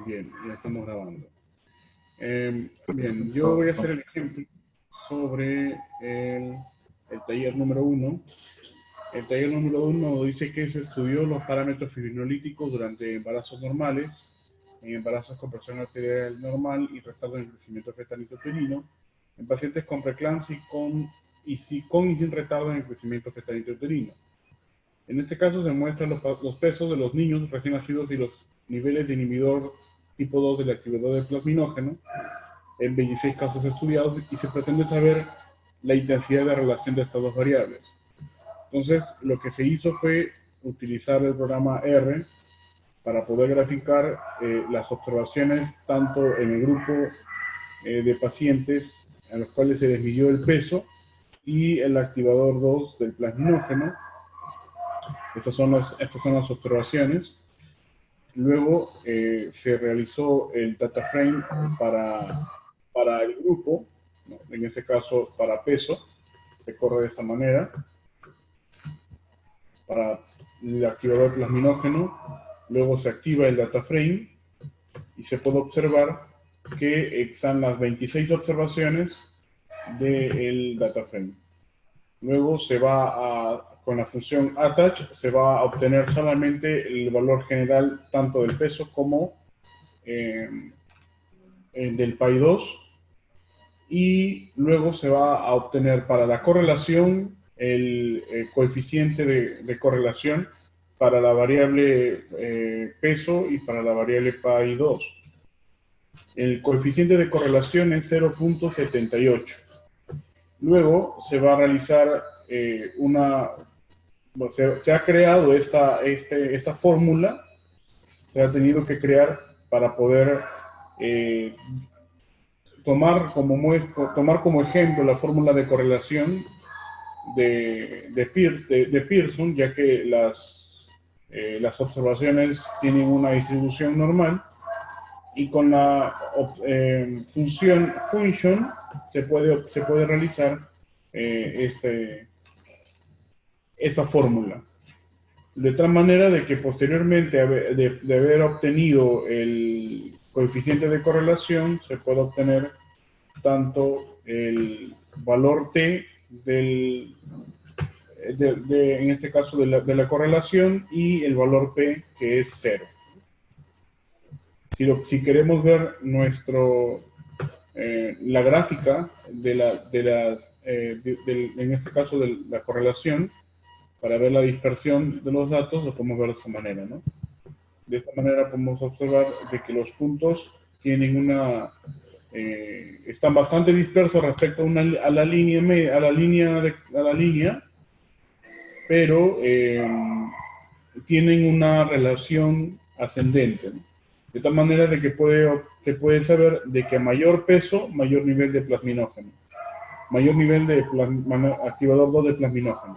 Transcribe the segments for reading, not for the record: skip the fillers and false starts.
Bien, ya estamos grabando. Bien, yo voy a hacer el ejemplo sobre el taller número 1. El taller número 1 dice que se estudió los parámetros fibrinolíticos durante embarazos normales, en embarazos con presión arterial normal y retardo en el crecimiento fetal intrauterino, en pacientes con preeclampsia con y sin retardo en el crecimiento fetal intrauterino. En este caso se muestran los pesos de los niños recién nacidos y los niveles de inhibidor tipo 2 del activador de plasminógeno en 26 casos estudiados y se pretende saber la intensidad de relación de estas dos variables. Entonces, lo que se hizo fue utilizar el programa R para poder graficar las observaciones tanto en el grupo de pacientes a los cuales se les midió el peso y el activador 2 del plasminógeno. Estas son las observaciones. Luego se realizó el data frame para el grupo, ¿no? En este caso para peso, se corre de esta manera. Para el activador plasminógeno, luego se activa el data frame y se puede observar que están las 26 observaciones del data frame. Luego se va con la función attach, se va a obtener solamente el valor general tanto del peso como del PAI2, y luego se va a obtener para la correlación el coeficiente de correlación para la variable peso y para la variable PAI2. El coeficiente de correlación es 0.78. Luego se va a realizar se ha creado esta fórmula, se ha tenido que crear para poder tomar como ejemplo la fórmula de correlación de Pearson, ya que las observaciones tienen una distribución normal, y con la function se puede realizar esta fórmula. De tal manera de que posteriormente de haber obtenido el coeficiente de correlación, se puede obtener tanto el valor T en este caso de la correlación, y el valor P, que es 0. Si queremos ver la gráfica en este caso de la correlación, para ver la dispersión de los datos, lo podemos ver de esta manera, ¿no? De esta manera podemos observar de que los puntos tienen están bastante dispersos respecto a la línea, pero tienen una relación ascendente, ¿no? De tal manera de que se puede saber de que a mayor peso, mayor nivel de plasminógeno, mayor nivel de activador 2 de plasminógeno.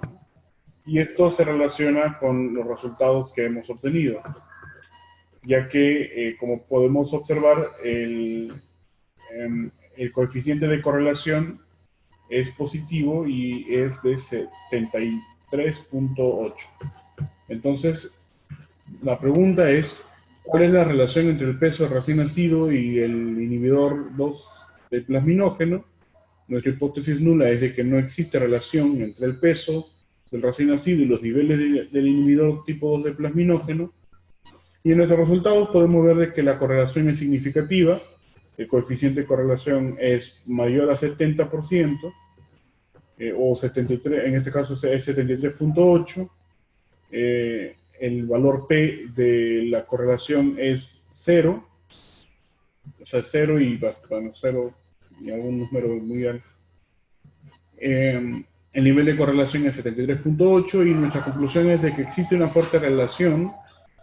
Y esto se relaciona con los resultados que hemos obtenido, ya que, como podemos observar, el coeficiente de correlación es positivo y es de 73.8. Entonces, la pregunta es, ¿cuál es la relación entre el peso del recién nacido y el inhibidor 2 del plasminógeno? Nuestra hipótesis nula es de que no existe relación entre el peso del recién nacido y los niveles del inhibidor tipo 2 de plasminógeno, y en nuestros resultados podemos ver de que la correlación es significativa. El coeficiente de correlación es mayor a 70%, o 73, en este caso es 73.8. El valor P de la correlación es 0, o sea, 0 y, bueno, 0 y algún número muy alto. El nivel de correlación es 73.8, y nuestra conclusión es de que existe una fuerte relación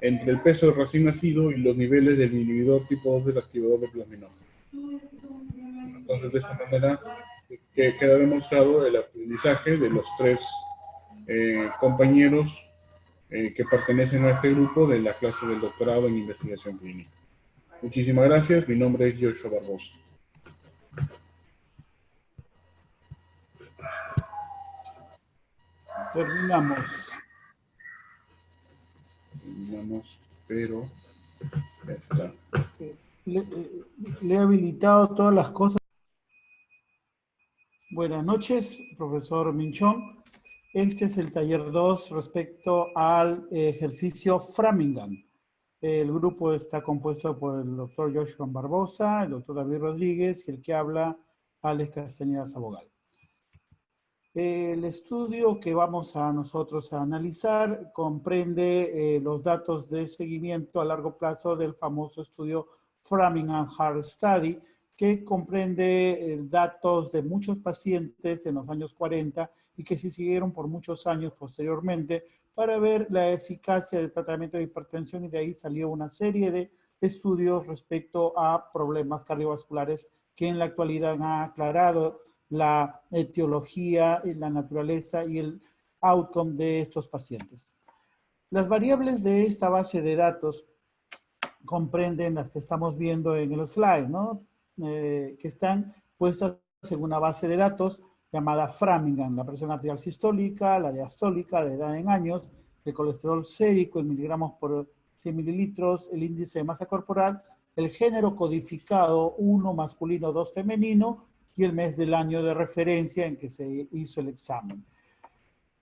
entre el peso del recién nacido y los niveles del inhibidor tipo 2 del activador de plasminógeno. Entonces, de esta manera queda demostrado el aprendizaje de los tres compañeros que pertenecen a este grupo de la clase del doctorado en investigación clínica. Muchísimas gracias. Mi nombre es Joshua Barbosa. Terminamos, pero ya está. Le he habilitado todas las cosas. Buenas noches, profesor Minchón. Este es el taller 2 respecto al ejercicio Framingham. El grupo está compuesto por el doctor Joshua Barbosa, el doctor David Rodríguez y el que habla, Alex Castañeda Sabogal. El estudio que vamos a nosotros a analizar comprende los datos de seguimiento a largo plazo del famoso estudio Framingham Heart Study, que comprende datos de muchos pacientes en los años 40 y que se siguieron por muchos años posteriormente para ver la eficacia del tratamiento de hipertensión, y de ahí salió una serie de estudios respecto a problemas cardiovasculares que en la actualidad han aclarado la etiología, la naturaleza y el outcome de estos pacientes. Las variables de esta base de datos comprenden las que estamos viendo en el slide, ¿no? Que están puestas en una base de datos llamada Framingham: la presión arterial sistólica, la diastólica, la edad en años, el colesterol sérico en miligramos por 100 mililitros, el índice de masa corporal, el género codificado 1 masculino, 2 femenino, y el mes del año de referencia en que se hizo el examen.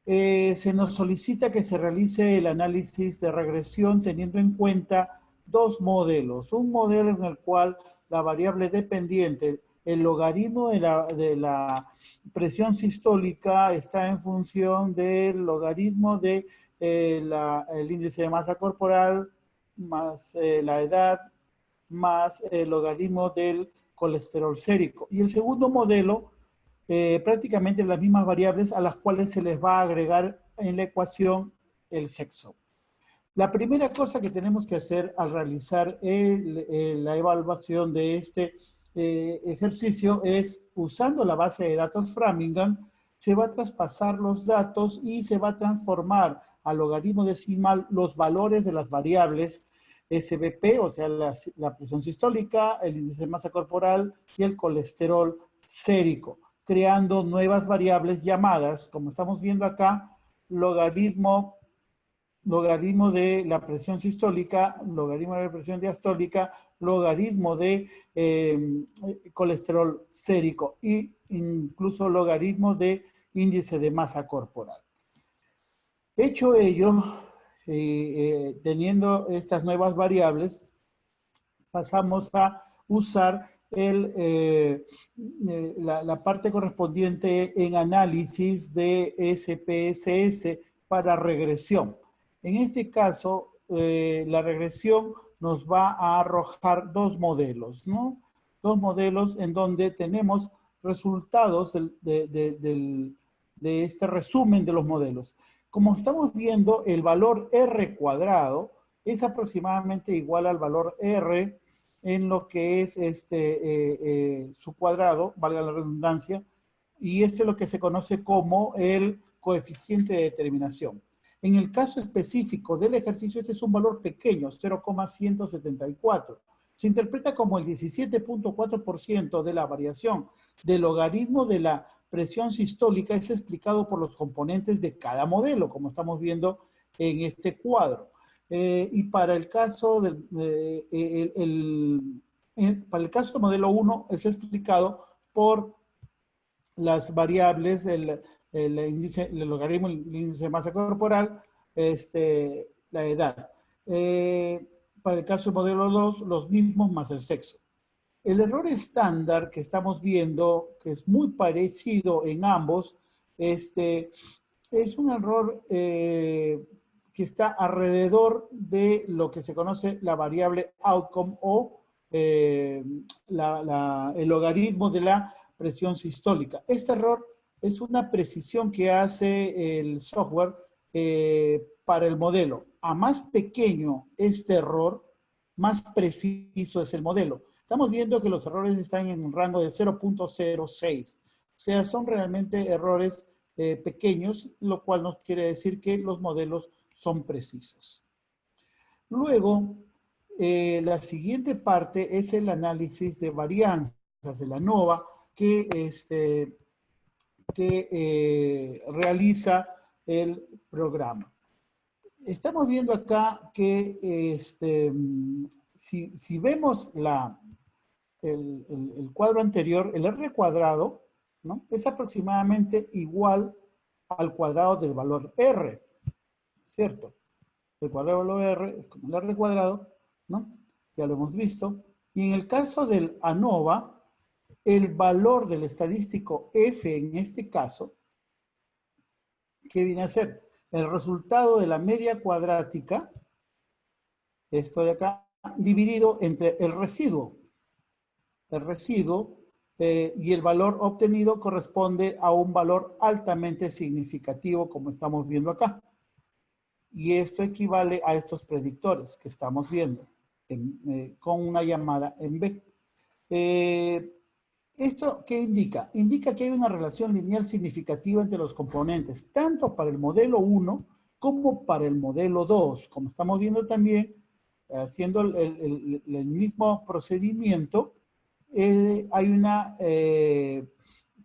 Se nos solicita que se realice el análisis de regresión teniendo en cuenta dos modelos. Un modelo en el cual la variable dependiente, el logaritmo de la presión sistólica, está en función del logaritmo de el índice de masa corporal más la edad más el logaritmo del colesterol sérico. Y el segundo modelo, prácticamente las mismas variables a las cuales se les va a agregar en la ecuación el sexo. La primera cosa que tenemos que hacer al realizar la evaluación de este ejercicio es, usando la base de datos Framingham, se va a traspasar los datos y se va a transformar a logaritmo decimal los valores de las variables SBP, o sea, la presión sistólica, el índice de masa corporal y el colesterol sérico, creando nuevas variables llamadas, como estamos viendo acá, logaritmo de la presión sistólica, logaritmo de la presión diastólica, logaritmo de colesterol sérico e incluso logaritmo de índice de masa corporal. Hecho ello, teniendo estas nuevas variables, pasamos a usar la parte correspondiente en análisis de SPSS para regresión. En este caso, la regresión nos va a arrojar dos modelos, ¿no? Dos modelos en donde tenemos resultados de este resumen de los modelos. Como estamos viendo, el valor R cuadrado es aproximadamente igual al valor R en lo que es su cuadrado, valga la redundancia, y esto es lo que se conoce como el coeficiente de determinación. En el caso específico del ejercicio, este es un valor pequeño, 0,174. Se interpreta como el 17.4% de la variación del logaritmo de la presión sistólica. Es explicado por los componentes de cada modelo, como estamos viendo en este cuadro. Y para el caso del para el caso del modelo 1 es explicado por las variables del el logaritmo, el índice de masa corporal, la edad. Para el caso del modelo 2, los mismos más el sexo. El error estándar que estamos viendo, que es muy parecido en ambos, es un error que está alrededor de lo que se conoce la variable outcome o el logaritmo de la presión sistólica. Este error es una precisión que hace el software para el modelo. A más pequeño este error, más preciso es el modelo. Estamos viendo que los errores están en un rango de 0.06. O sea, son realmente errores pequeños, lo cual nos quiere decir que los modelos son precisos. Luego, la siguiente parte es el análisis de varianzas de la ANOVA que realiza el programa. Estamos viendo acá que si vemos el cuadro anterior, el R cuadrado, ¿no?, es aproximadamente igual al cuadrado del valor R, ¿cierto? El cuadrado del valor R es como el R cuadrado, ¿no? Ya lo hemos visto. Y en el caso del ANOVA, el valor del estadístico F en este caso, ¿qué viene a ser? El resultado de la media cuadrática, esto de acá, dividido entre el residuo. El residuo y el valor obtenido corresponde a un valor altamente significativo, como estamos viendo acá. Y esto equivale a estos predictores que estamos viendo con una llamada en B. ¿Esto qué indica? Indica que hay una relación lineal significativa entre los componentes, tanto para el modelo 1 como para el modelo 2. Como estamos viendo también, haciendo el mismo procedimiento, hay una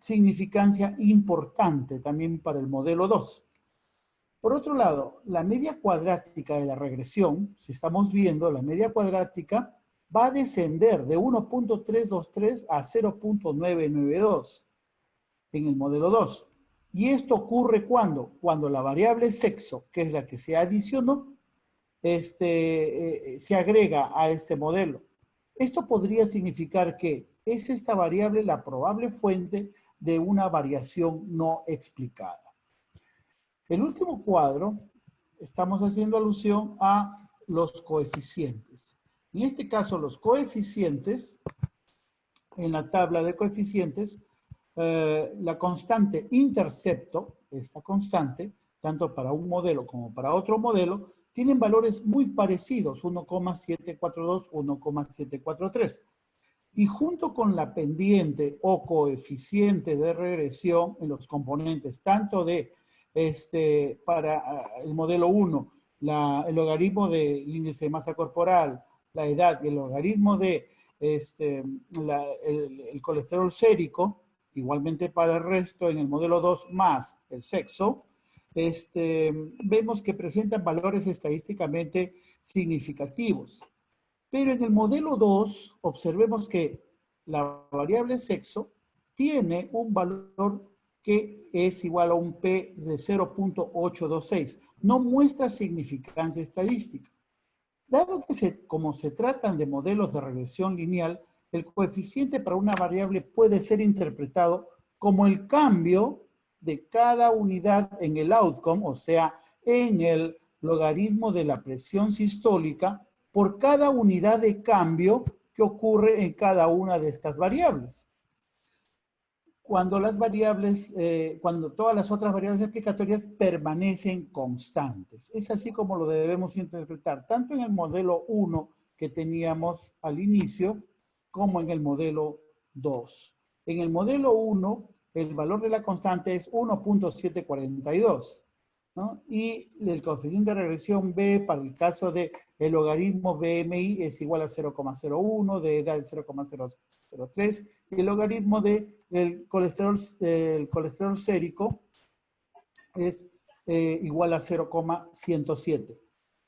significancia importante también para el modelo 2. Por otro lado, la media cuadrática de la regresión, si estamos viendo, la media cuadrática va a descender de 1.323 a 0.992 en el modelo 2. Y esto ocurre cuando la variable sexo, que es la que se adicionó, se agrega a este modelo. Esto podría significar que es esta variable la probable fuente de una variación no explicada. El último cuadro, estamos haciendo alusión a los coeficientes. En este caso, los coeficientes, en la tabla de coeficientes, la constante intercepto, esta constante, tanto para un modelo como para otro modelo, tienen valores muy parecidos, 1,742, 1,743. Y junto con la pendiente o coeficiente de regresión en los componentes, tanto de para el modelo 1, el logaritmo del índice de masa corporal, la edad y el logaritmo de el colesterol sérico, igualmente para el resto en el modelo 2 más el sexo, vemos que presentan valores estadísticamente significativos. Pero en el modelo 2, observemos que la variable sexo tiene un valor que es igual a un P de 0.826. No muestra significancia estadística. Dado que como se tratan de modelos de regresión lineal, el coeficiente para una variable puede ser interpretado como el cambio de cada unidad en el outcome, o sea, en el logaritmo de la presión sistólica, por cada unidad de cambio que ocurre en cada una de estas variables. Cuando las variables, cuando todas las otras variables explicatorias permanecen constantes. Es así como lo debemos interpretar, tanto en el modelo 1 que teníamos al inicio, como en el modelo 2. En el modelo 1, el valor de la constante es 1.742, ¿no? Y el coeficiente de regresión B para el caso de el logaritmo BMI es igual a 0,01, de edad es 0,003, y el logaritmo del colesterol sérico es igual a 0,107.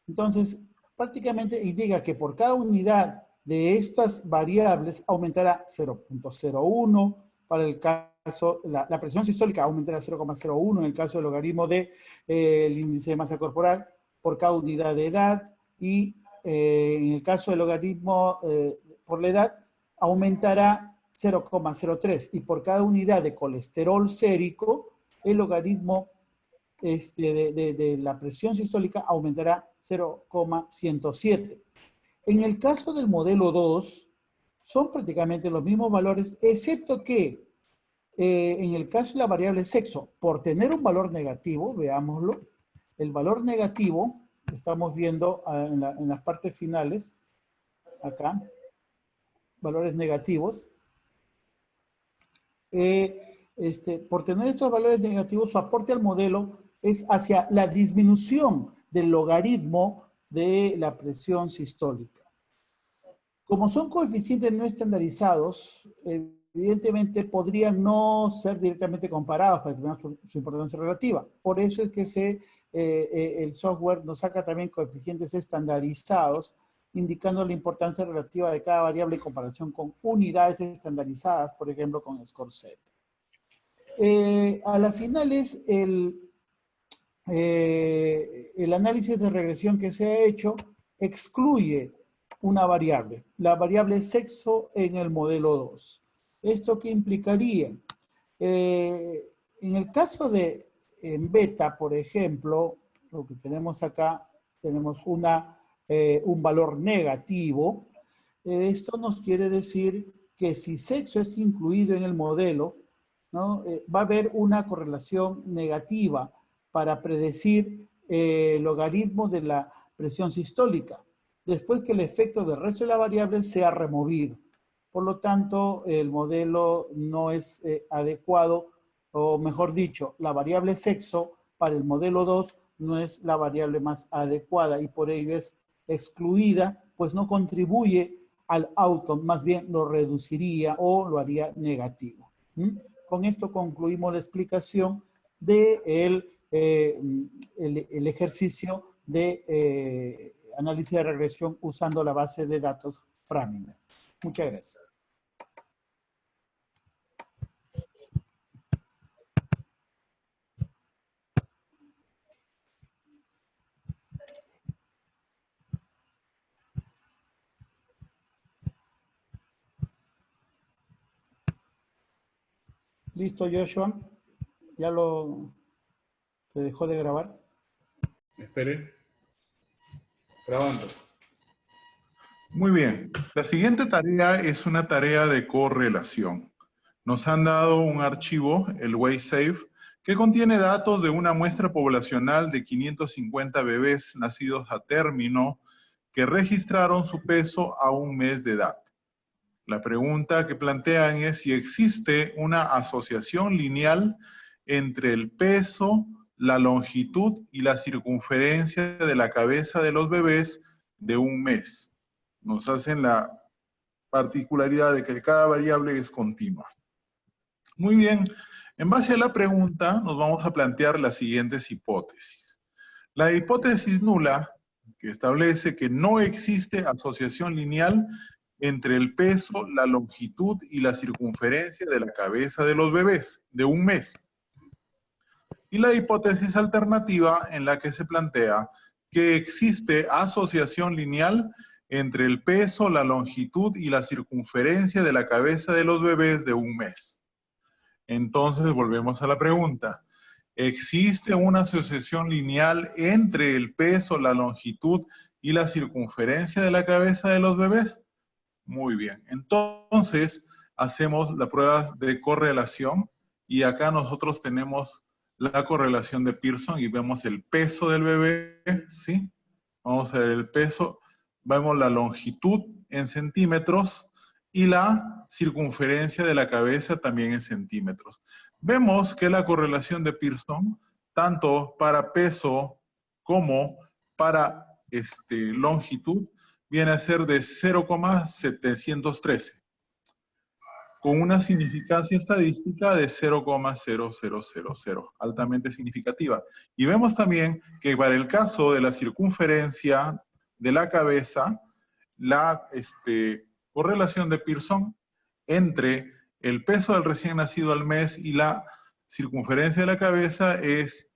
Entonces, prácticamente indica que por cada unidad de estas variables aumentará 0.01, para el caso, la presión sistólica aumentará 0,01 en el caso del logaritmo del índice de masa corporal por cada unidad de edad, y en el caso del logaritmo por la edad aumentará 0,03, y por cada unidad de colesterol sérico el logaritmo de la presión sistólica aumentará 0,107. En el caso del modelo 2 son prácticamente los mismos valores, excepto que en el caso de la variable sexo, por tener un valor negativo, veámoslo, el valor negativo, estamos viendo en las partes finales, acá, valores negativos, por tener estos valores negativos, su aporte al modelo es hacia la disminución del logaritmo de la presión sistólica. Como son coeficientes no estandarizados, evidentemente podrían no ser directamente comparados para determinar su importancia relativa. Por eso es que el software nos saca también coeficientes estandarizados indicando la importancia relativa de cada variable en comparación con unidades estandarizadas, por ejemplo, con score set. A la final es el análisis de regresión que se ha hecho excluye una variable, la variable sexo en el modelo 2. ¿Esto qué implicaría? En el caso de en beta, por ejemplo, lo que tenemos acá, tenemos un valor negativo. Esto nos quiere decir que si sexo es incluido en el modelo, ¿no? Va a haber una correlación negativa para predecir el logaritmo de la presión sistólica, después que el efecto del resto de la variable sea removido. Por lo tanto, el modelo no es adecuado, o mejor dicho, la variable sexo para el modelo 2 no es la variable más adecuada y por ello es excluida, pues no contribuye al outcome, más bien lo reduciría o lo haría negativo. Con esto concluimos la explicación del el ejercicio de análisis de regresión usando la base de datos Framingham. Muchas gracias. ¿Listo, Joshua? ¿Ya se dejó de grabar? Espere. Grabando. Muy bien. La siguiente tarea es una tarea de correlación. Nos han dado un archivo, el WaySafe, que contiene datos de una muestra poblacional de 550 bebés nacidos a término que registraron su peso a un mes de edad. La pregunta que plantean es si existe una asociación lineal entre el peso, la longitud y la circunferencia de la cabeza de los bebés de un mes. Nos hacen la particularidad de que cada variable es continua. Muy bien, en base a la pregunta nos vamos a plantear las siguientes hipótesis. La hipótesis nula, que establece que no existe asociación lineal entre el peso, la longitud y la circunferencia de la cabeza de los bebés de un mes. Y la hipótesis alternativa en la que se plantea que existe asociación lineal entre el peso, la longitud y la circunferencia de la cabeza de los bebés de un mes. Entonces volvemos a la pregunta. ¿Existe una asociación lineal entre el peso, la longitud y la circunferencia de la cabeza de los bebés? Muy bien. Entonces hacemos las pruebas de correlación y acá nosotros tenemos la correlación de Pearson y vemos el peso del bebé, ¿sí? Vamos a ver el peso, vemos la longitud en centímetros y la circunferencia de la cabeza también en centímetros. Vemos que la correlación de Pearson, tanto para peso como para longitud, viene a ser de 0,713, con una significancia estadística de 0,0000, altamente significativa. Y vemos también que para el caso de la circunferencia de la cabeza, la correlación de Pearson entre el peso del recién nacido al mes y la circunferencia de la cabeza es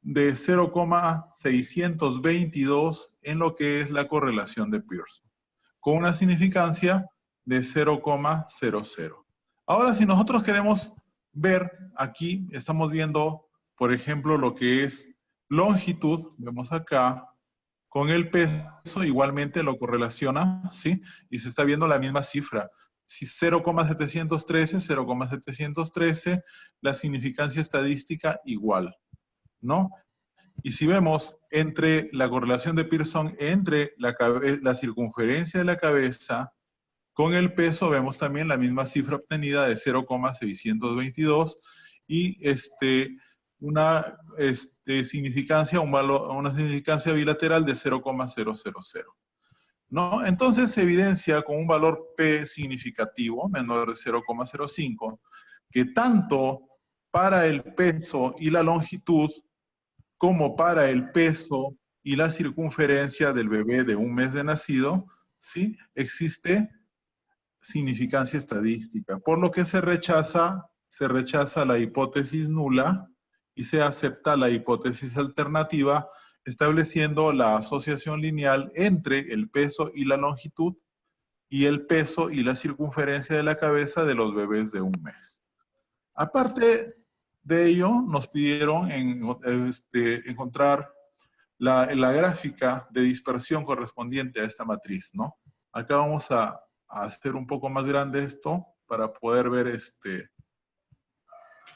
de 0,622 en lo que es la correlación de Pearson, con una significancia de 0,00. Ahora, si nosotros queremos ver aquí, estamos viendo, por ejemplo, lo que es longitud, vemos acá, con el peso igualmente lo correlaciona, ¿sí? Y se está viendo la misma cifra. Si 0,713, 0,713, la significancia estadística igual, ¿no? Y si vemos entre la correlación de Pearson entre la circunferencia de la cabeza con el peso, vemos también la misma cifra obtenida de 0,622 y una significancia, una significancia bilateral de 0,000. ¿No? Entonces se evidencia con un valor P significativo, menor de 0,05, que tanto para el peso y la longitud, como para el peso y la circunferencia del bebé de un mes de nacido, ¿sí? Existe significancia estadística, por lo que se rechaza la hipótesis nula y se acepta la hipótesis alternativa, estableciendo la asociación lineal entre el peso y la longitud y el peso y la circunferencia de la cabeza de los bebés de un mes. Aparte de ello, nos pidieron encontrar la gráfica de dispersión correspondiente a esta matriz, ¿no? Acá vamos a hacer un poco más grande esto para poder ver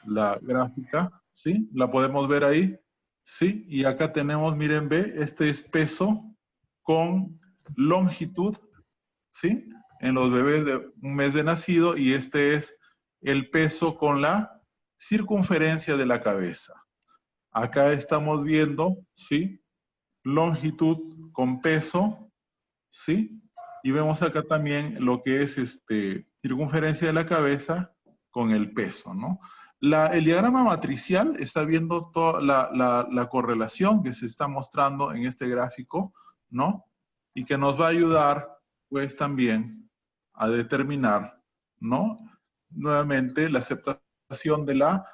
la gráfica, ¿sí? La podemos ver ahí, ¿sí? Y acá tenemos, miren, ve, este es peso con longitud, ¿sí? En los bebés de un mes de nacido, y este es el peso con la circunferencia de la cabeza. Acá estamos viendo, ¿sí? Longitud con peso, ¿sí? Y vemos acá también lo que es circunferencia de la cabeza con el peso, ¿no? El diagrama matricial está viendo toda la correlación que se está mostrando en este gráfico, ¿no? Y que nos va a ayudar, pues, también a determinar, ¿no? Nuevamente, la aceptación de la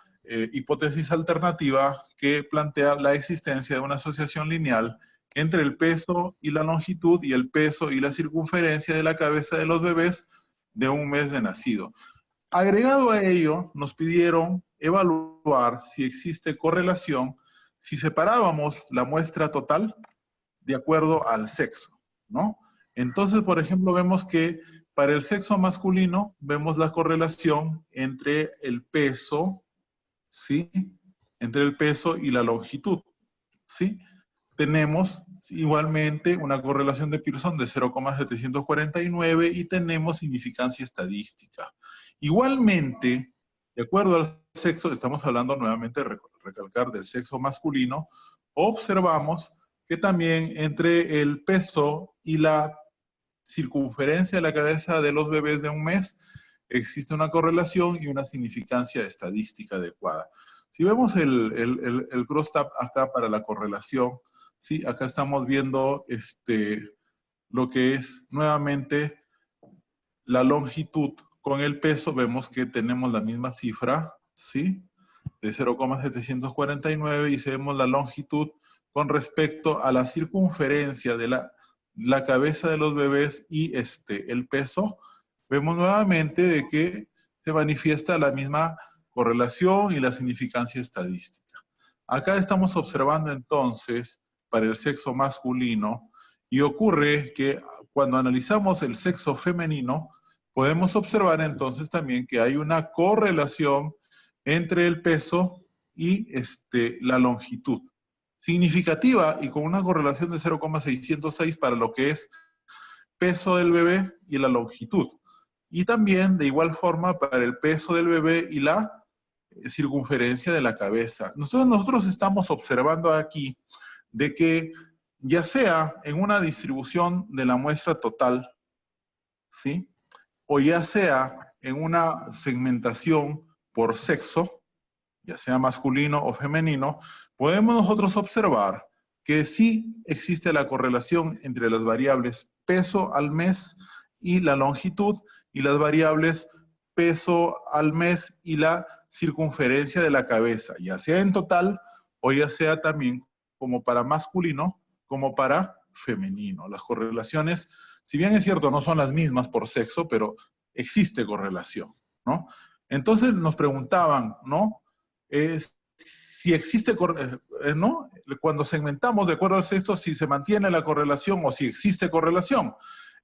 hipótesis alternativa que plantea la existencia de una asociación lineal entre el peso y la longitud y el peso y la circunferencia de la cabeza de los bebés de un mes de nacido. Agregado a ello, nos pidieron evaluar si existe correlación si separábamos la muestra total de acuerdo al sexo, ¿no? Entonces, por ejemplo, vemos que para el sexo masculino vemos la correlación entre el peso, ¿sí? Entre el peso y la longitud, ¿sí? Tenemos igualmente una correlación de Pearson de 0,749 y tenemos significancia estadística. Igualmente, de acuerdo al sexo, estamos hablando nuevamente, recalcar, del sexo masculino, observamos que también entre el peso y la circunferencia de la cabeza de los bebés de un mes existe una correlación y una significancia estadística adecuada. Si vemos el crosstab acá para la correlación, sí, acá estamos viendo lo que es nuevamente la longitud con el peso. Vemos que tenemos la misma cifra, ¿sí? De 0,749, y si vemos la longitud con respecto a la circunferencia de la cabeza de los bebés y el peso, vemos nuevamente de que se manifiesta la misma correlación y la significancia estadística. Acá estamos observando entonces para el sexo masculino, y ocurre que cuando analizamos el sexo femenino, podemos observar entonces también que hay una correlación entre el peso y la longitud. Significativa y con una correlación de 0,606 para lo que es peso del bebé y la longitud. Y también de igual forma para el peso del bebé y la circunferencia de la cabeza. Nosotros estamos observando aquí de que ya sea en una distribución de la muestra total, ¿sí? O ya sea en una segmentación por sexo, ya sea masculino o femenino, podemos nosotros observar que sí existe la correlación entre las variables peso al mes y la longitud, y las variables peso al mes y la circunferencia de la cabeza, ya sea en total o ya sea también como para masculino como para femenino. Las correlaciones, si bien es cierto, no son las mismas por sexo, pero existe correlación, ¿no? Entonces nos preguntaban, ¿no? Si existe, ¿no? Cuando segmentamos de acuerdo al sexo, si se mantiene la correlación o si existe correlación.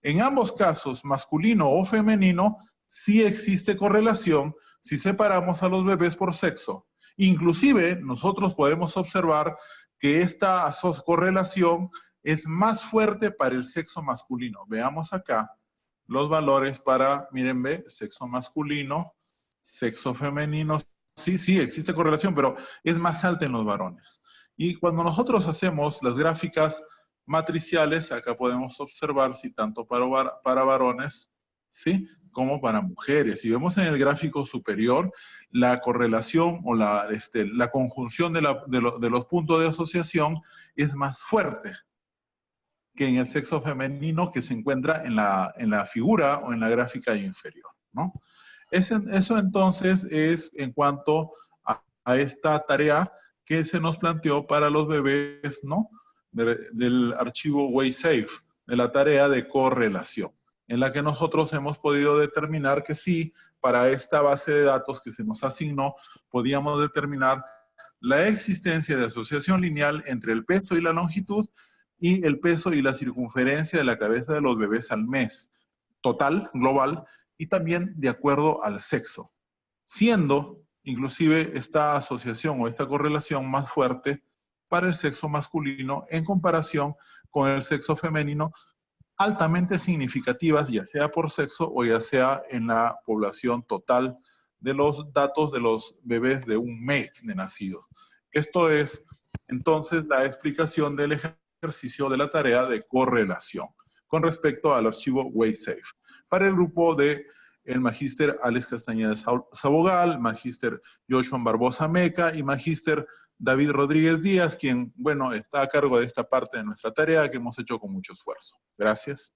En ambos casos, masculino o femenino, sí existe correlación si separamos a los bebés por sexo. Inclusive, nosotros podemos observar que esta correlación es más fuerte para el sexo masculino. Veamos acá los valores para, miren, ve, sexo masculino, sexo femenino. Sí, existe correlación, pero es más alta en los varones. Y cuando nosotros hacemos las gráficas matriciales, acá podemos observar si tanto para varones, ¿sí? como para mujeres. Y vemos en el gráfico superior la correlación o la conjunción de los puntos de asociación es más fuerte que en el sexo femenino, que se encuentra en la figura o en la gráfica inferior, ¿no? Eso entonces es en cuanto a esta tarea que se nos planteó para los bebés, ¿no? Del archivo WaySafe, de la tarea de correlación, en la que nosotros hemos podido determinar que sí, para esta base de datos que se nos asignó, podíamos determinar la existencia de asociación lineal entre el peso y la longitud y el peso y la circunferencia de la cabeza de los bebés al mes, total, global, y también de acuerdo al sexo, siendo inclusive esta asociación o esta correlación más fuerte para el sexo masculino en comparación con el sexo femenino, altamente significativas, ya sea por sexo o ya sea en la población total de los datos de los bebés de un mes de nacido. Esto es entonces la explicación del ejercicio de la tarea de correlación con respecto al archivo WaySafe. Para el grupo de el magíster Alex Castañeda Sabogal, magíster Joshua Barbosa Meca y magíster David Rodríguez Díaz, quien, bueno, está a cargo de esta parte de nuestra tarea que hemos hecho con mucho esfuerzo. Gracias.